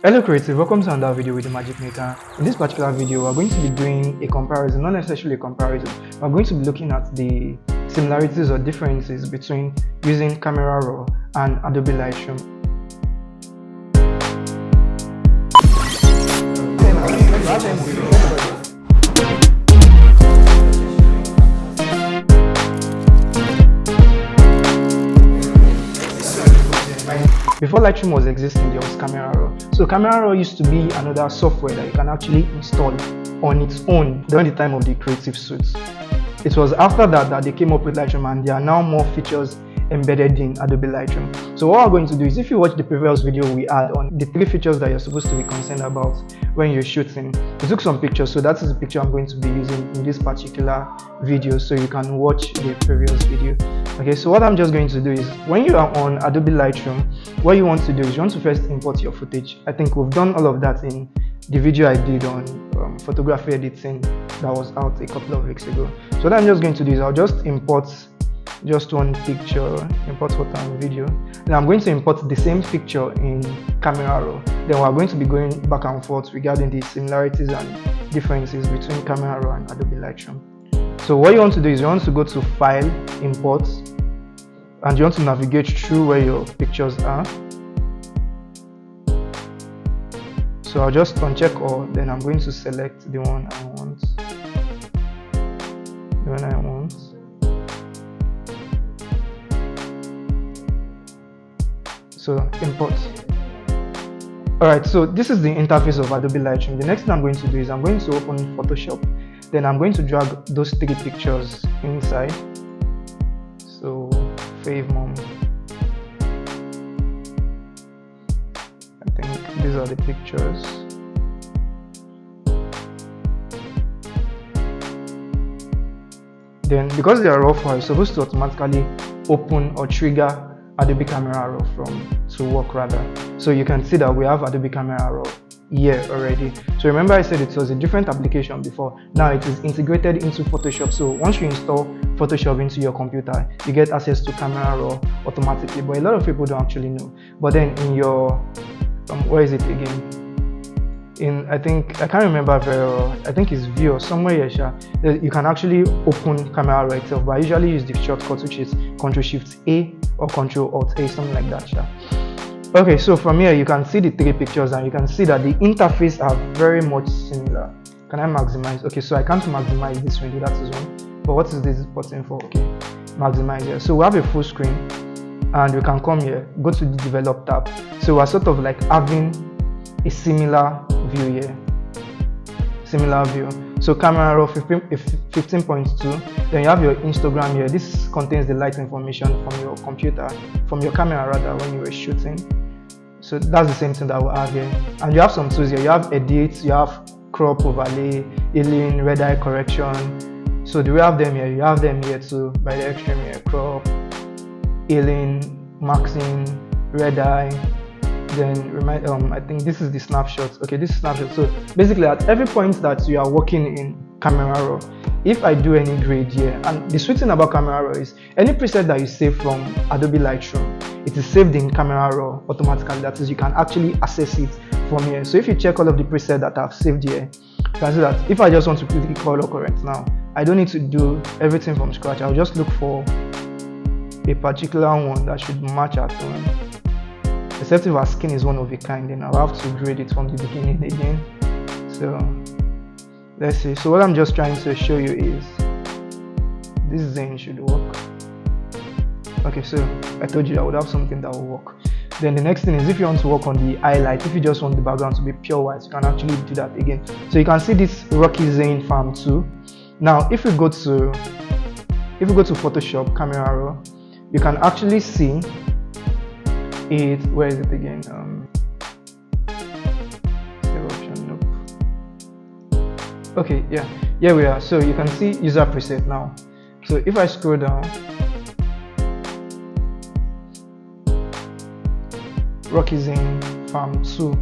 Hello creative, welcome to another video with the Magic Maker. In this particular video, we're going to be doing a comparison, not necessarily a comparison. We're going to be looking at the similarities or differences between using Camera Raw and Adobe Lightroom. Before Lightroom was existing, there was Camera Raw. So Camera Raw used to be another software that you can actually install on its own during the time of the creative suite. It was after that they came up with Lightroom, and there are now more features embedded in Adobe Lightroom. So what we're going to do is, if you watch the previous video we had on the 3 features that you're supposed to be concerned about when you're shooting, we took some pictures. So that is the picture I'm going to be using in this particular video, so you can watch the previous video. Okay, so what I'm just going to do is, when you are on Adobe Lightroom, what you want to do is you want to first import your footage. I think we've done all of that in the video I did on photography editing that was out a couple of weeks ago. So what I'm just going to do is I'll just import just one picture, import photo and video. Then I'm going to import the same picture in Camera Raw. Then we're going to be going back and forth regarding the similarities and differences between Camera Raw and Adobe Lightroom. So what you want to do is you want to go to File, Import, and you want to navigate through where your pictures are. So I'll just uncheck all, then I'm going to select the one I want. The one I want. So import. Alright, so this is the interface of Adobe Lightroom. The next thing I'm going to do is I'm going to open Photoshop. Then I'm going to drag those 3 pictures inside. So Fave Mom. I think these are the pictures. Then because they are raw files, it's supposed to automatically open or trigger Adobe Camera Raw to work rather. So you can see that we have Adobe Camera Raw here already. So remember I said it was a different application before. Now it is integrated into Photoshop. So once you install Photoshop into your computer, you get access to Camera Raw automatically. But a lot of people don't actually know. But then in your where is it again? In I can't remember very well. I think it's View or somewhere here. You can actually open Camera Raw itself, but I usually use the shortcut, which is Ctrl+Shift+A or Ctrl+Alt+A, something like that. Okay, so from here you can see the 3 pictures, and you can see that the interface are very much similar. Can I maximize? Okay, so I can't maximize this window, that is one. But what is this button for? Okay, maximize here. So we have a full screen, and we can come here, go to the develop tab. So we're sort of like having a similar view here. Similar view. So Camera Raw 15.2. Then you have your Instagram here. This contains the light information from your computer, from your camera rather, when you were shooting. So that's the same thing that we have here. And you have some tools here. You have edit, you have crop, overlay, healing, red eye correction. So do we have them here? You have them here too, by the extreme here. Crop, healing, maxing, red eye. Then I think this is the snapshot. Okay, this is snapshot. So basically at every point that you are working in Camera Raw, if I do any grade here, and the sweet thing about Camera Raw is any preset that you save from Adobe Lightroom, it is saved in Camera Raw automatically. That is, you can actually access it from here. So if you check all of the presets that I've saved here, you can see that if I just want to quickly color correct now, I don't need to do everything from scratch. I'll just look for a particular one that should match our tone. Except if our skin is one of a kind, then I'll have to grade it from the beginning again. So let's see. So what I'm just trying to show you is this Zen should work. Okay, so I told you I would have something that will work. Then the next thing is, if you want to work on the highlight, if you just want the background to be pure white, you can actually do that again. So you can see this Rocky Zane Farm 2. Now if we go to Photoshop, Camera Raw, you can actually see it. Where is it again? Save option, nope. Okay, yeah, here we are. So you can see user preset now. So if I scroll down, Rocky Zane Farm 2,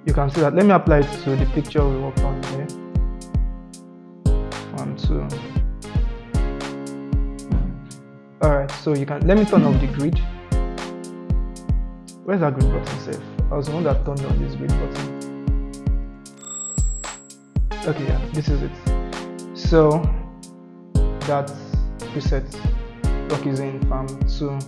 you can see that. Let me apply it to the picture we worked on here. Farm 2. Alright, so you can, let me turn off the grid. Where's that grid button safe? I was the one that turned on this grid button. Okay, yeah, this is it. So that preset lock is in farm 2.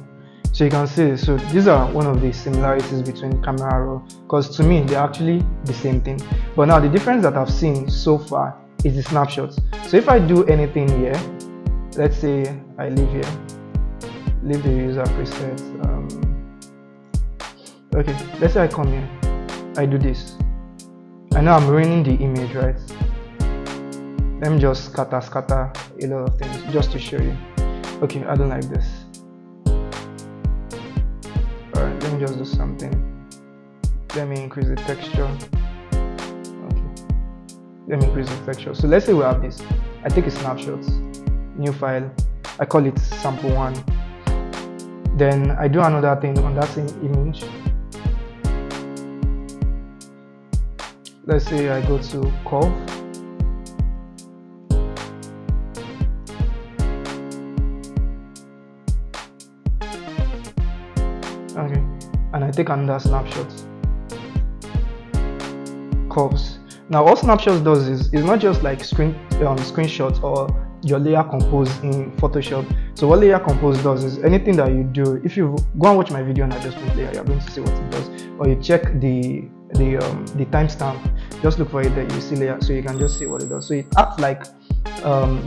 So you can see, so these are one of the similarities between camera raw, because to me they're actually the same thing. But now the difference that I've seen so far is the snapshots. So if I do anything here, let's say I leave here, leave the user preset. Okay, let's say I come here, I do this. I know I'm ruining the image, right? Let me just scatter a lot of things just to show you. Okay, I don't like this. Alright, let me just do something. Let me increase the texture. Okay, let me increase the texture. So let's say we have this. I take a snapshot, new file, I call it sample1. Then I do another thing on that same image. Let's say I go to curve. Okay, and I take another snapshot, curves. Now all snapshots does is not just like screenshots or your layer compose in Photoshop. So what layer compose does is anything that you do, if you go and watch my video and I just put layer, you're going to see what it does. Or you check the timestamp, just look for it there, you see layer, so you can just see what it does. So it acts like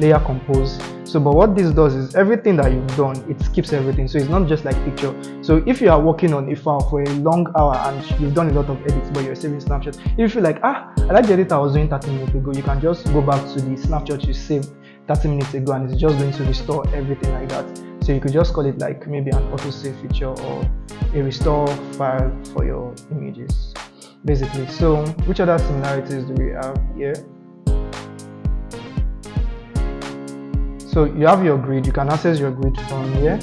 layer compose. So but what this does is everything that you've done, it skips everything. So it's not just like picture. So if you are working on a file for a long hour and you've done a lot of edits but you're saving snapshot, if you feel like I like the edit I was doing 30 minutes ago, you can just go back to the snapshot you saved 30 minutes ago and it's just going to restore everything like that. So you could just call it like maybe an autosave feature or a restore file for your images basically. So which other similarities do we have here? So you have your grid, you can access your grid from here.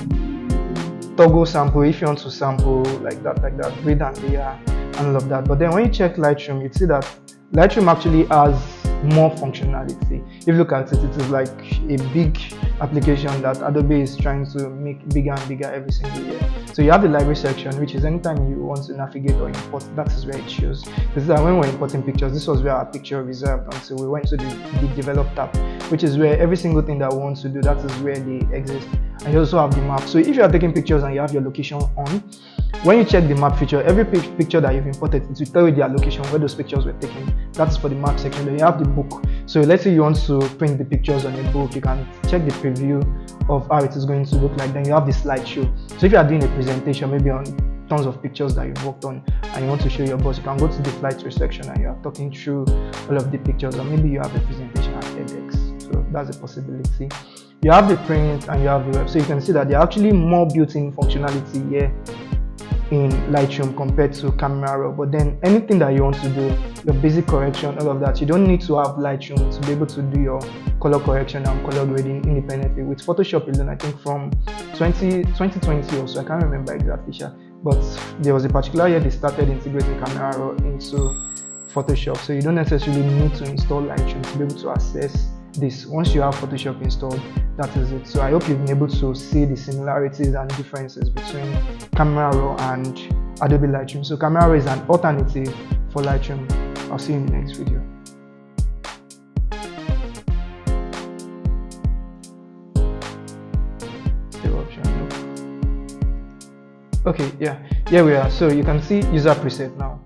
Toggle sample if you want to sample like that, grid and layer and all of that. But then when you check Lightroom, you see that Lightroom actually has more functionality. If you look at it, it is like a big application that Adobe is trying to make bigger and bigger every single year. So you have the library section, which is anytime you want to navigate or import, that is where it shows. This is when we're importing pictures, this was where our picture reserved until we went to the develop tab, which is where every single thing that we want to do, that is where they exist. And you also have the map. So if you are taking pictures and you have your location on, when you check the map feature, every picture that you've imported, it will tell you their location, where those pictures were taken. That's for the map section. Then you have the book. So let's say you want to print the pictures on a book, you can check the preview of how it is going to look like. Then you have the slideshow. So if you are doing a presentation, maybe on tons of pictures that you've worked on and you want to show your boss, you can go to the slideshow section and you are talking through all of the pictures, or maybe you have a presentation at TEDx. So that's a possibility. You have the print and you have the web. So you can see that there are actually more built-in functionality here in Lightroom compared to camera raw. But then anything that you want to do, your basic correction, all of that, you don't need to have Lightroom to be able to do your color correction and color grading independently. With Photoshop alone, I think from 2020 or so, I can't remember exactly, but there was a particular year they started integrating camera raw into Photoshop. So you don't necessarily need to install Lightroom to be able to access this. Once you have Photoshop installed, that is it. So I hope you've been able to see the similarities and differences between camera raw and Adobe Lightroom. So camera raw is an alternative for Lightroom. I'll see you in the next video. Save option, no. Okay, yeah, here we are. So you can see user preset now.